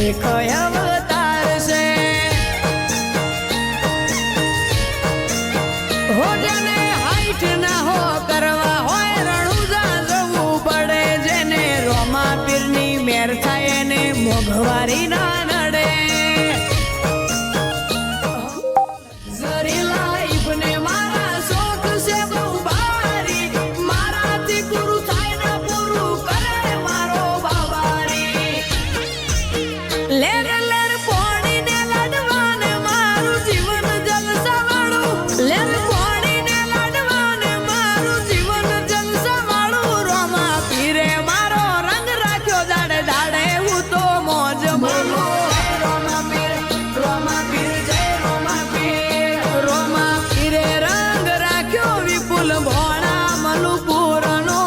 એક અવતાર છે હો જેને હાઈટ ના હો કરવા હોય રણુજા જવું પડે જેને રોમા પીરની મેર થાય એને મોઘવારી ના નડે જરી લાઈફ ને મારા શોખ છે બહુ ભારી મારાથી પૂરું થાય ને પૂરું કરે મારો બાબારી લેર લેર પોણી ને લડવાને મારું જીવન જલસાવાળું લેર પોણી ને લડવાને મારું જીવન જલસાવાળું રોમા પીરે મારો રંગ રાખ્યો દાડે દાડે હું તો મોજ માનું રોમા પીર જય રોમા પીરે રંગ રાખ્યો વિપુલ ભોળા મલુપુરનો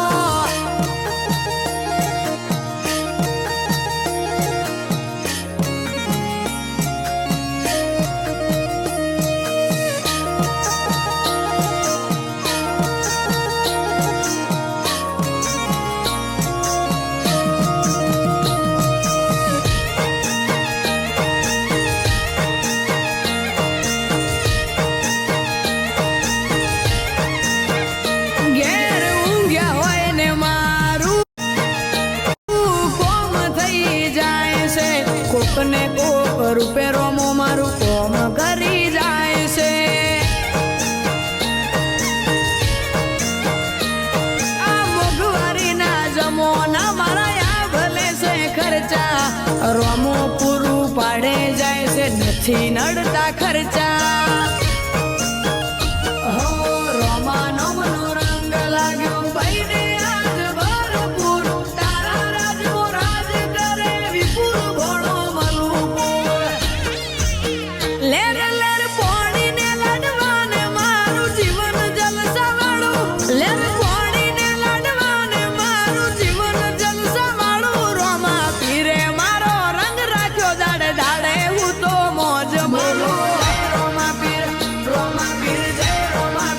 ઘેર ઊંઘ્યા હોય ને મારું કોમ થઈ જાય છે કોક ને કોક રૂપે રોમો મારું કોમ કરી જાય છે આ મોઘવારી ના જમોના મારા આ ભલે છે ખર્ચા રોમો પૂરું પાડે જાય છે નથી નડતા ખર્ચા